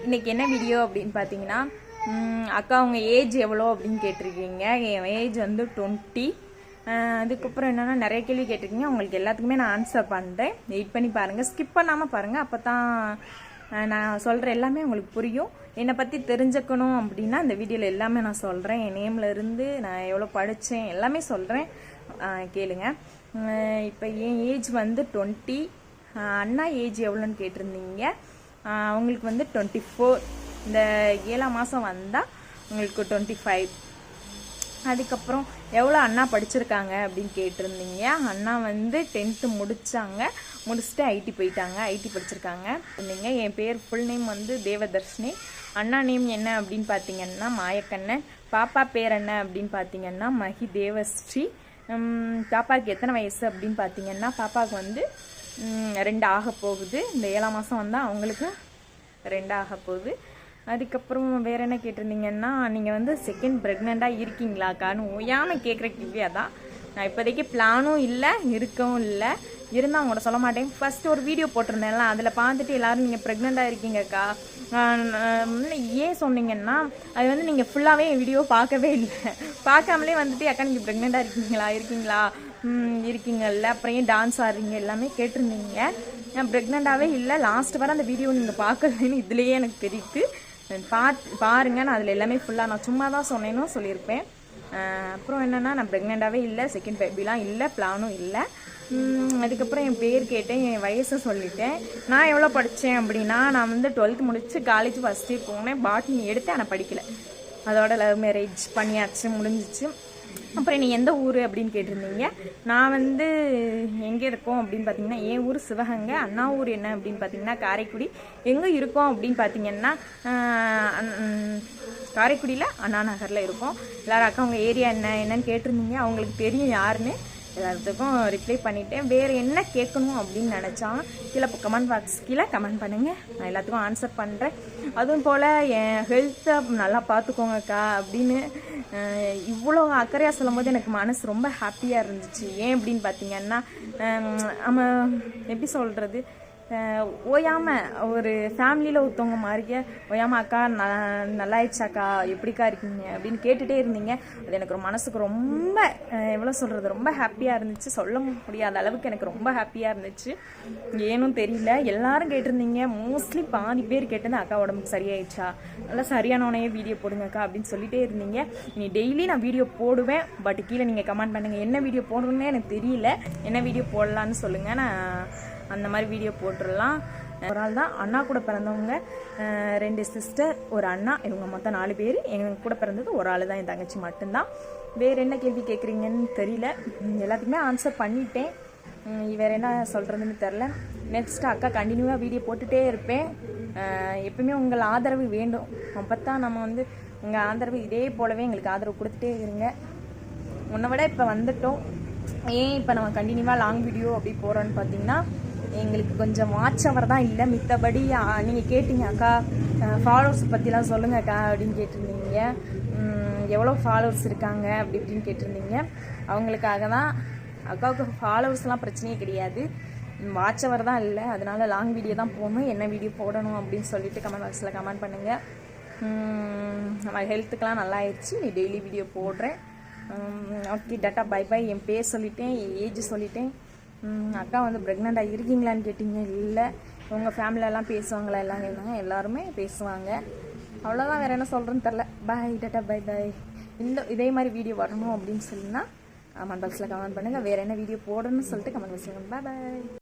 இன்றைக்கி என்ன வீடியோ அப்படின்னு பார்த்தீங்கன்னா, அக்கா உங்கள் ஏஜ் எவ்வளோ அப்படின்னு கேட்டிருக்கீங்க. என் ஏஜ் வந்து 20. அதுக்கப்புறம் என்னென்னா நிறைய கேள்வி கேட்டிருக்கீங்க. உங்களுக்கு எல்லாத்துக்குமே நான் ஆன்சர் பண்ணுறேன். வெயிட் பண்ணி பாருங்கள், ஸ்கிப் பண்ணாமல் பாருங்கள். அப்போ தான் நான் சொல்கிற எல்லாமே உங்களுக்கு புரியும். என்னை பற்றி தெரிஞ்சுக்கணும் அப்படின்னா இந்த வீடியோவில் எல்லாமே நான் சொல்கிறேன். என் நேமில் இருந்து நான் எவ்வளோ படித்தேன் எல்லாமே சொல்கிறேன், கேளுங்க. இப்போ என் ஏஜ் வந்து 20. அண்ணா ஏஜ் எவ்வளோன்னு கேட்டிருந்தீங்க. அவங்களுக்கு வந்து 24. இந்த 7ஆம் மாதம் வந்தால் உங்களுக்கு 25. அதுக்கப்புறம் எவ்வளோ அண்ணா படிச்சிருக்காங்க அப்படின்னு கேட்டிருந்தீங்க. அண்ணா வந்து 10th முடித்தாங்க, முடிச்சுட்டு ஐடி போயிட்டாங்க, ஐடி படிச்சிருக்காங்க இருந்தீங்க. என் பேர் ஃபுல் நேம் வந்து தேவதர்ஷினி. அண்ணா நேம் என்ன அப்படின்னு பார்த்தீங்கன்னா மாயக்கண்ணன். பாப்பா பேர் என்ன அப்படின்னு பார்த்தீங்கன்னா மகி தேவஸ்ரீ. பாப்பாவுக்கு எத்தனை வயசு அப்படின்னு பார்த்தீங்கன்னா பாப்பாவுக்கு வந்து 2 ஆக போகுது. இந்த 7ஆம் மாதம் வந்தால் அவங்களுக்கு 2 ஆக போகுது. அதுக்கப்புறம் வேறு என்ன கேட்டிருந்தீங்கன்னா, நீங்கள் வந்து செகண்ட் ப்ரெக்னெண்ட்டாக இருக்கீங்களாக்கான்னு ஓயாமல் கேட்குற கேள்வியாக தான். நான் இப்போதைக்கு பிளானும் இல்லை, இருக்கவும் இல்லை. இருந்தால் அவங்களோட சொல்ல மாட்டேன். ஃபஸ்ட்டு ஒரு வீடியோ போட்டிருந்தேன்ல, அதில் பார்த்துட்டு எல்லோரும் நீங்கள் ப்ரெக்னெண்ட்டாக இருக்கீங்கக்கா ஏன் சொன்னீங்கன்னா, அது வந்து நீங்கள் ஃபுல்லாகவே என் வீடியோ பார்க்கவே இல்லை. பார்க்காமலே வந்துட்டு அக்கா நீங்கள் ப்ரெக்னெண்ட்டாக இருக்கீங்கல்ல, அப்புறம் ஏன் டான்ஸ் ஆடுறீங்க எல்லாமே கேட்டிருந்தீங்க. நான் ப்ரெக்னெண்ட்டாகவே இல்லை. லாஸ்ட் வர அந்த வீடியோ நீங்கள் பார்க்கலன்னு இதுலேயே எனக்கு தெரியுது. பாருங்கள், நான் அதில் எல்லாமே ஃபுல்லாக நான் சும்மா தான் சொன்னேன்னு சொல்லியிருப்பேன். அப்புறம் என்னென்னா, நான் ப்ரெக்னெண்ட்டாகவே இல்லை, செகண்ட் பேபிலாம் இல்லை, பிளானும் இல்லை. அதுக்கப்புறம் என் பேர் கேட்டேன், என் வயசை சொல்லிட்டேன். நான் எவ்வளோ படித்தேன் அப்படின்னா, நான் வந்து 12th முடிச்சு காலேஜ் ஃபஸ்ட் இயர் போனேன். பாட்னி எடுத்து ஆனால் படிக்கலை. அதோட லவ் மேரேஜ் பண்ணியாச்சு, முடிஞ்சிச்சு. அப்புறம் நீ எந்த ஊர் அப்படின்னு கேட்டிருந்தீங்க. நான் வந்து எங்கே இருக்கோம் அப்படின்னு பார்த்தீங்கன்னா, என் ஊர் சிவகங்கை. அண்ணா ஊர் என்ன அப்படின்னு பார்த்தீங்கன்னா காரைக்குடி. எங்கே இருக்கோம் அப்படின்னு பார்த்தீங்கன்னா காரைக்குடியில் அண்ணா நகரில் இருக்கோம். எல்லோரும் அக்கா உங்கள் ஏரியா என்னன்னு கேட்டிருந்தீங்க. அவங்களுக்கு தெரியும் யாருன்னு. எல்லாத்துக்கும் ரிப்ளை பண்ணிவிட்டேன். வேறு என்ன கேட்கணும் அப்படின்னு நினச்சா கீழே கமெண்ட் பாக்ஸ் கீழே கமெண்ட் பண்ணுங்கள், நான் எல்லாத்துக்கும் ஆன்சர் பண்ணுறேன். அதுவும் போல் என் ஹெல்த்தை நல்லா பார்த்துக்கோங்கக்கா அப்படின்னு இவ்வளோ அக்கறையாக சொல்லும் போது எனக்கு மனசு ரொம்ப ஹாப்பியாக இருந்துச்சு. ஏன் அப்படின்னு பார்த்தீங்கன்னா, நம்ம எப்படி சொல்கிறது, ஓயாமல் ஒரு ஃபேமிலியில் ஒருத்தவங்க மாதிரியே ஓயாமல் அக்கா நல்லாயிடுச்சாக்கா எப்படிக்கா இருக்கீங்க அப்படின்னு கேட்டுகிட்டே இருந்தீங்க. அது எனக்கு மனசுக்கு ரொம்ப எவ்வளோ சொல்கிறது, ரொம்ப ஹாப்பியாக இருந்துச்சு. சொல்ல முடியாத அளவுக்கு எனக்கு ரொம்ப ஹாப்பியாக இருந்துச்சு. ஏனும் தெரியல, எல்லாரும் கேட்டிருந்தீங்க. மோஸ்ட்லி பாதி பேர் கேட்டிருந்தேன் அக்கா உடம்புக்கு சரியாயிடுச்சா, நல்லா சரியானோடனே வீடியோ போடுங்கக்கா அப்படின்னு சொல்லிகிட்டே இருந்தீங்க. இனி டெய்லி நான் வீடியோ போடுவேன். பட் கீழே நீங்கள் கமெண்ட் பண்ணுங்கள், என்ன வீடியோ போடணுன்னே எனக்கு தெரியல. என்ன வீடியோ போடலான்னு சொல்லுங்கள், நான் அந்த மாதிரி வீடியோ போட்டுடலாம். ஒரு ஆள் தான் அண்ணா கூட பிறந்தவங்க, 2 சிஸ்டர், ஒரு அண்ணா, இவங்க மொத்தம் 4 பேர். எங்கள் கூட பிறந்தது ஒரு ஆள் தான், என் தங்கச்சி மட்டும்தான். வேறு என்ன கேள்வி கேட்குறீங்கன்னு தெரியல, எல்லாத்துக்குமே ஆன்சர் பண்ணிட்டேன். வேறு என்ன சொல்கிறதுன்னு தெரில. நெக்ஸ்ட்டு அக்கா கண்டினியூவாக வீடியோ போட்டுகிட்டே இருப்பேன். எப்பவுமே உங்கள் ஆதரவு வேண்டும். அப்போ தான் நம்ம வந்து உங்கள் ஆதரவு இதே போலவே எங்களுக்கு ஆதரவு கொடுத்துட்டே இருங்க. உன்னை விட இப்போ வந்துட்டோம். ஏன் இப்போ நம்ம கண்டினியூவாக லாங் வீடியோ அப்படி போகிறோன்னு பார்த்தீங்கன்னா, எங்களுக்கு கொஞ்சம் வாட்ச் அவர் தான் இல்லை. மித்தபடி நீங்கள் கேட்டீங்க அக்கா ஃபாலோவர்ஸ் பற்றிலாம் சொல்லுங்கள் அக்கா அப்படின்னு கேட்டிருந்தீங்க. எவ்வளோ ஃபாலோவர்ஸ் இருக்காங்க அப்படி இப்படின்னு கேட்டிருந்தீங்க. அவங்களுக்காக தான். அக்காவுக்கு ஃபாலோவர்ஸ்லாம் பிரச்சனையே கிடையாது, வாட்ச் அவர் தான் இல்லை. அதனால லாங் வீடியோ தான் போகணும். என்ன வீடியோ போடணும் அப்படின்னு சொல்லிட்டு கமெண்ட் பாக்ஸில் கமெண்ட் பண்ணுங்கள். நம்ம ஹெல்த்துக்கெலாம் நல்லா ஆயிடுச்சு, நீ டெய்லி வீடியோ போடுறேன். Okay, tata bye bye. என் பேர் சொல்லிட்டேன், என் ஏஜ் சொல்லிட்டேன். அக்கா வந்து ப்ரெக்னெண்ட்டாக இருக்கீங்களான்னு கேட்டிங்க. இல்லை, உங்கள் ஃபேமிலியெல்லாம் பேசுவாங்களா எல்லாம் கேட்டாங்க. எல்லாருமே பேசுவாங்க. அவ்வளோதான், வேறு என்ன சொல்கிறேன்னு தெரில. பாய், டாட்டா பை பாய். இதே மாதிரி வீடியோ வரணும் அப்படின்னு சொல்லினா கமெண்ட் பாக்ஸில் கமெண்ட் பண்ணுங்கள். வேறு என்ன வீடியோ போடணும்னு சொல்லிட்டு கமெண்ட் பாக்ஸில் பாய் பாய்.